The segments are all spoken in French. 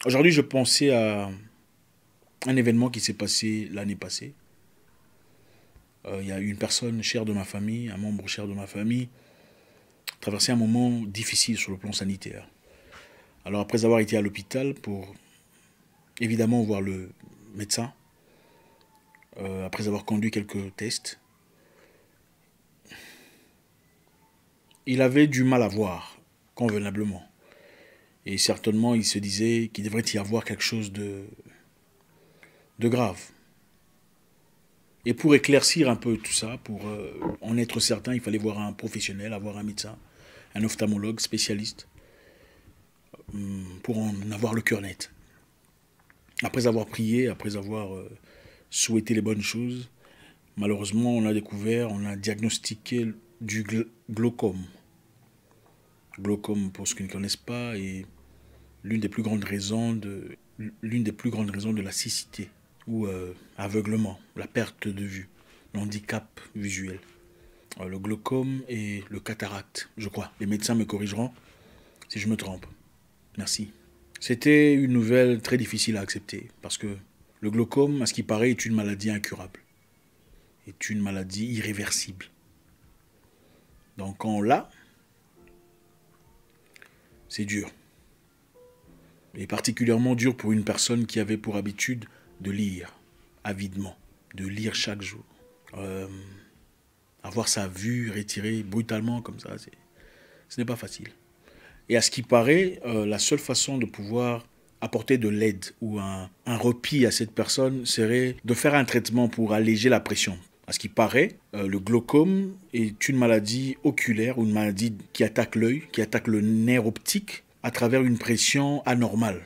Aujourd'hui, je pensais à un événement qui s'est passé l'année passée. Il y a une personne chère de ma famille, un membre cher de ma famille, traversait un moment difficile sur le plan sanitaire. Alors après avoir été à l'hôpital pour évidemment voir le médecin, après avoir conduit quelques tests, il avait du mal à voir convenablement. Et certainement, il se disait qu'il devrait y avoir quelque chose de grave. Et pour éclaircir un peu tout ça, pour en être certain, il fallait voir un professionnel, avoir un médecin, un ophtalmologue spécialiste, pour en avoir le cœur net. Après avoir prié, après avoir souhaité les bonnes choses, malheureusement, on a découvert, on a diagnostiqué du glaucome. Glaucome, pour ceux qui ne connaissent pas, est l'une des plus grandes raisons de la cécité ou aveuglement, la perte de vue, l'handicap visuel. Le glaucome et le cataracte, je crois. Les médecins me corrigeront si je me trompe. Merci. C'était une nouvelle très difficile à accepter parce que le glaucome, à ce qui paraît, est une maladie incurable, est une maladie irréversible. Donc quand on l'a, c'est dur. Et particulièrement dur pour une personne qui avait pour habitude de lire avidement, de lire chaque jour. Avoir sa vue retirée brutalement comme ça, ce n'est pas facile. Et à ce qui paraît, la seule façon de pouvoir apporter de l'aide ou un repli à cette personne serait de faire un traitement pour alléger la pression. À ce qui paraît, le glaucome est une maladie oculaire ou une maladie qui attaque l'œil, qui attaque le nerf optique à travers une pression anormale.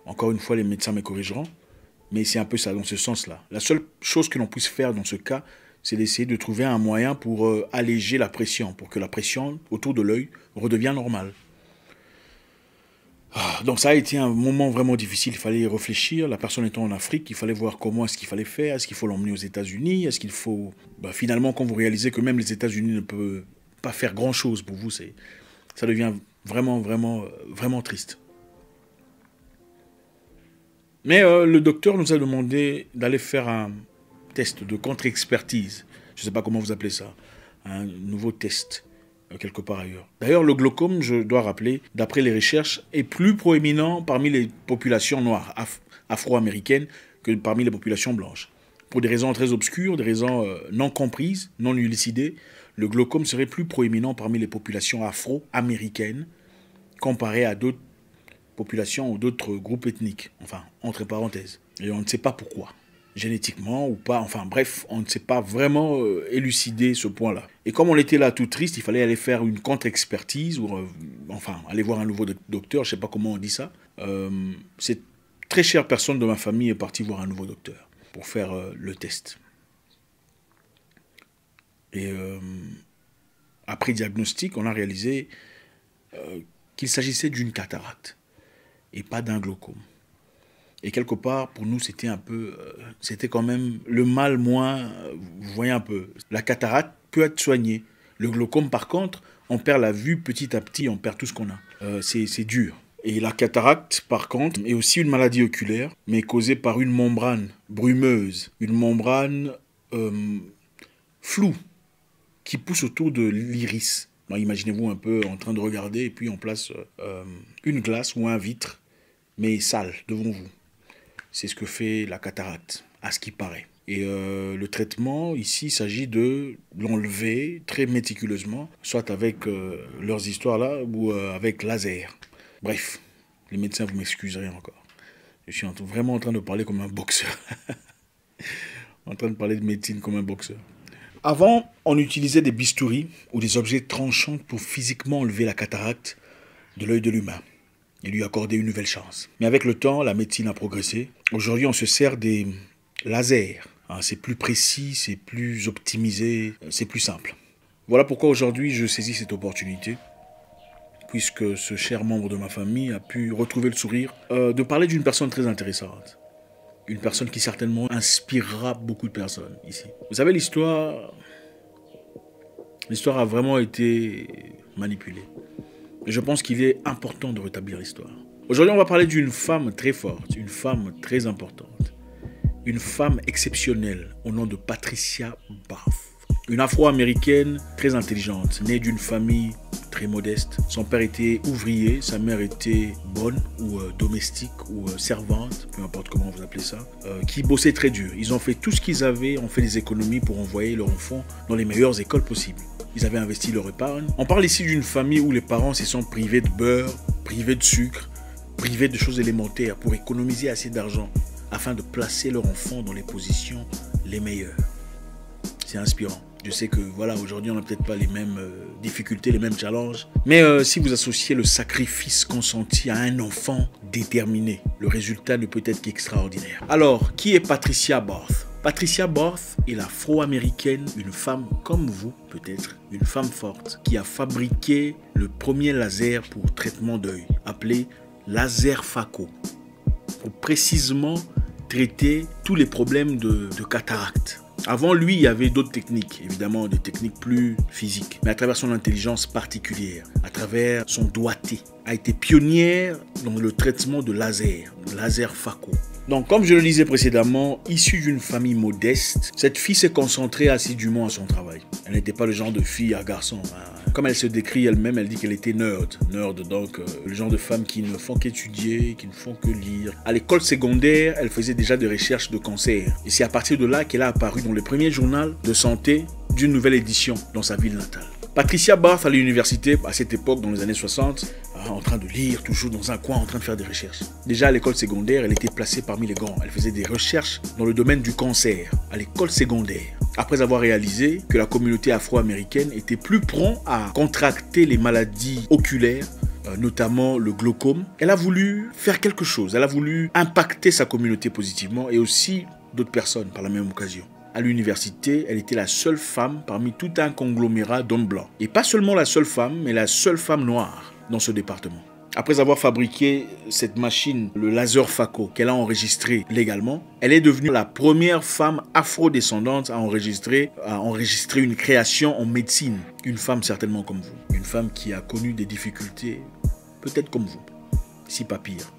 Encore une fois, les médecins me corrigeront, mais c'est un peu ça, dans ce sens-là. La seule chose que l'on puisse faire dans ce cas, c'est d'essayer de trouver un moyen pour alléger la pression, pour que la pression autour de l'œil redevienne normale. Donc ça a été un moment vraiment difficile, il fallait y réfléchir, la personne étant en Afrique, il fallait voir comment est-ce qu'il fallait faire, est-ce qu'il faut l'emmener aux États-Unis, est-ce qu'il faut... finalement, quand vous réalisez que même les États-Unis ne peuvent pas faire grand-chose pour vous, ça devient vraiment triste. Mais le docteur nous a demandé d'aller faire un test de contre-expertise. Je ne sais pas comment vous appelez ça. Un nouveau test, quelque part ailleurs. D'ailleurs, le glaucome, je dois rappeler, d'après les recherches, est plus proéminent parmi les populations noires, afro-américaines, que parmi les populations blanches. Pour des raisons très obscures, des raisons non comprises, non élucidées, le glaucome serait plus proéminent parmi les populations afro-américaines comparé à d'autres populations ou d'autres groupes ethniques, enfin, entre parenthèses. Et on ne sait pas pourquoi, génétiquement ou pas, enfin bref, on ne sait pas vraiment élucider ce point-là. Et comme on était là tout triste, il fallait aller faire une contre-expertise, ou aller voir un nouveau docteur, je ne sais pas comment on dit ça. Cette très chère personne de ma famille est partie voir un nouveau docteur pour faire le test. Et après diagnostic, on a réalisé qu'il s'agissait d'une cataracte et pas d'un glaucome. Et quelque part, pour nous, c'était un peu... c'était quand même le mal moins... vous voyez un peu. La cataracte peut être soignée. Le glaucome, par contre, on perd la vue petit à petit, on perd tout ce qu'on a. C'est dur. Et la cataracte, par contre, est aussi une maladie oculaire, mais causée par une membrane brumeuse, une membrane floue, qui pousse autour de l'iris. Imaginez-vous un peu en train de regarder, et puis on place une glace ou un vitre, mais sale, devant vous. C'est ce que fait la cataracte, à ce qui paraît. Et le traitement, ici, il s'agit de l'enlever très méticuleusement, soit avec leurs histoires-là, ou avec laser. Bref, les médecins, vous m'excuserez encore. Je suis vraiment en train de parler comme un boxeur. En train de parler de médecine comme un boxeur. Avant, on utilisait des bistouris ou des objets tranchants pour physiquement enlever la cataracte de l'œil de l'humain et lui accorder une nouvelle chance. Mais avec le temps, la médecine a progressé. Aujourd'hui, on se sert des lasers. C'est plus précis, c'est plus optimisé, c'est plus simple. Voilà pourquoi aujourd'hui, je saisis cette opportunité, puisque ce cher membre de ma famille a pu retrouver le sourire, de parler d'une personne très intéressante. Une personne qui certainement inspirera beaucoup de personnes ici. Vous savez, l'histoire a vraiment été manipulée. Et je pense qu'il est important de rétablir l'histoire. Aujourd'hui, on va parler d'une femme très forte, une femme très importante, une femme exceptionnelle au nom de Patricia Barth. Une Afro-américaine très intelligente, née d'une famille très modeste. Son père était ouvrier, sa mère était bonne ou domestique ou servante, peu importe comment vous appelez ça, qui bossait très dur. Ils ont fait tout ce qu'ils avaient, ont fait des économies pour envoyer leurs enfants dans les meilleures écoles possibles. Ils avaient investi leur épargne. On parle ici d'une famille où les parents se sont privés de beurre, privés de sucre, privés de choses élémentaires pour économiser assez d'argent afin de placer leur enfant dans les positions les meilleures. C'est inspirant. Je sais que voilà, aujourd'hui on n'a peut-être pas les mêmes difficultés, les mêmes challenges. Mais si vous associez le sacrifice consenti à un enfant déterminé, le résultat ne peut être qu'extraordinaire. Alors, qui est Patricia Barth? Patricia Barth est l'Afro-américaine, une femme comme vous peut-être, une femme forte, qui a fabriqué le premier laser pour traitement d'œil, appelé laser phaco, pour précisément traiter tous les problèmes de cataracte. Avant lui, il y avait d'autres techniques, évidemment des techniques plus physiques. Mais à travers son intelligence particulière, à travers son doigté, a été pionnière dans le traitement de laser phaco. Donc, comme je le disais précédemment, issue d'une famille modeste, cette fille s'est concentrée assidûment à son travail. Elle n'était pas le genre de fille à garçon. Comme elle se décrit elle-même, elle dit qu'elle était nerd. Nerd, donc le genre de femme qui ne font qu'étudier, qui ne font que lire. À l'école secondaire, elle faisait déjà des recherches de cancer. Et c'est à partir de là qu'elle a apparu dans le premier journal de santé d'une nouvelle édition dans sa ville natale. Patricia Barth à l'université, à cette époque, dans les années 60, en train de lire, toujours dans un coin, en train de faire des recherches. Déjà à l'école secondaire, elle était placée parmi les grands. Elle faisait des recherches dans le domaine du cancer, à l'école secondaire. Après avoir réalisé que la communauté afro-américaine était plus prompt à contracter les maladies oculaires, notamment le glaucome, elle a voulu faire quelque chose. Elle a voulu impacter sa communauté positivement et aussi d'autres personnes par la même occasion. À l'université, elle était la seule femme parmi tout un conglomérat d'hommes blancs. Et pas seulement la seule femme, mais la seule femme noire dans ce département. Après avoir fabriqué cette machine, le laser phaco, qu'elle a enregistré légalement, elle est devenue la première femme afro-descendante à enregistrer une création en médecine. Une femme certainement comme vous. Une femme qui a connu des difficultés, peut-être comme vous, si pas pire.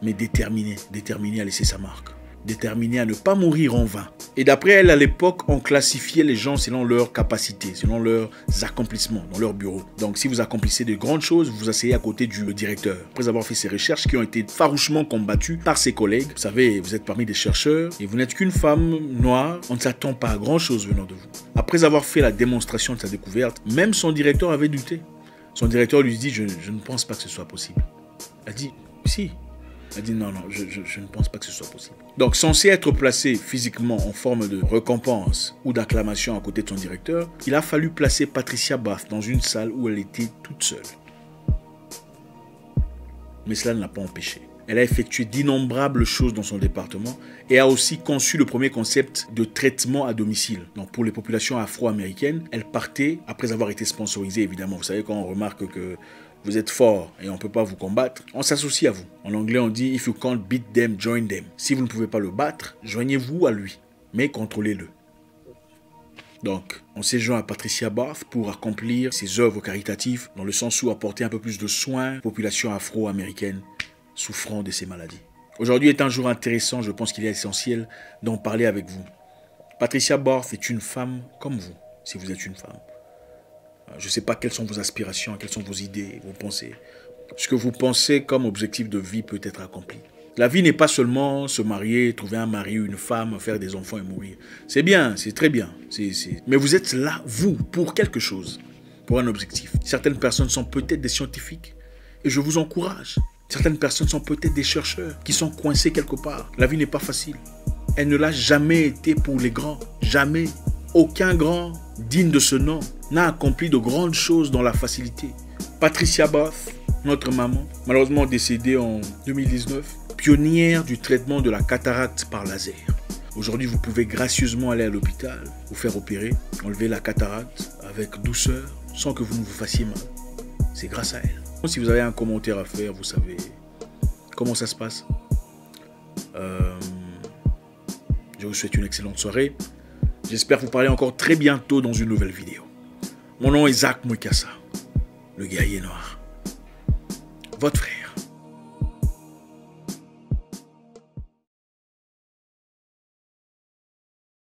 Mais déterminée à laisser sa marque. Déterminée à ne pas mourir en vain. Et d'après elle, à l'époque, on classifiait les gens selon leurs capacités, selon leurs accomplissements dans leur bureau. Donc si vous accomplissez de grandes choses, vous vous asseyez à côté du directeur. Après avoir fait ces recherches qui ont été farouchement combattues par ses collègues, vous savez, vous êtes parmi des chercheurs et vous n'êtes qu'une femme noire, on ne s'attend pas à grand chose venant de vous. Après avoir fait la démonstration de sa découverte, même son directeur avait douté. Son directeur lui dit, je ne pense pas que ce soit possible. Elle dit, si. Elle dit non, je ne pense pas que ce soit possible. Donc, censé être placé physiquement en forme de récompense ou d'acclamation à côté de son directeur, il a fallu placer Patricia Barth dans une salle où elle était toute seule. Mais cela ne l'a pas empêché. Elle a effectué d'innombrables choses dans son département et a aussi conçu le premier concept de traitement à domicile. Donc pour les populations afro-américaines, elle partait, après avoir été sponsorisée évidemment. Vous savez, quand on remarque que vous êtes fort et on ne peut pas vous combattre, on s'associe à vous. En anglais, on dit « If you can't beat them, join them ». Si vous ne pouvez pas le battre, joignez-vous à lui, mais contrôlez-le. Donc, on s'est joint à Patricia Barth pour accomplir ses œuvres caritatives dans le sens où apporter un peu plus de soins aux populations afro-américaines souffrant de ces maladies. Aujourd'hui est un jour intéressant, je pense qu'il est essentiel d'en parler avec vous. Patricia Barth est une femme comme vous, si vous êtes une femme. Je ne sais pas quelles sont vos aspirations, quelles sont vos idées, vos pensées. Ce que vous pensez comme objectif de vie peut être accompli. La vie n'est pas seulement se marier, trouver un mari ou une femme, faire des enfants et mourir. C'est bien, c'est très bien. Mais vous êtes là, vous, pour quelque chose, pour un objectif. Certaines personnes sont peut-être des scientifiques et je vous encourage. Certaines personnes sont peut-être des chercheurs qui sont coincés quelque part. La vie n'est pas facile. Elle ne l'a jamais été pour les grands. Jamais. Aucun grand digne de ce nom n'a accompli de grandes choses dans la facilité. Patricia Barth, notre maman, malheureusement décédée en 2019, pionnière du traitement de la cataracte par laser. Aujourd'hui, vous pouvez gracieusement aller à l'hôpital, vous faire opérer, enlever la cataracte avec douceur, sans que vous ne vous fassiez mal. C'est grâce à elle. Si vous avez un commentaire à faire, vous savez comment ça se passe. Je vous souhaite une excellente soirée. J'espère vous parler encore très bientôt dans une nouvelle vidéo. Mon nom est Zach Mwikassa, le guerrier noir. Votre frère.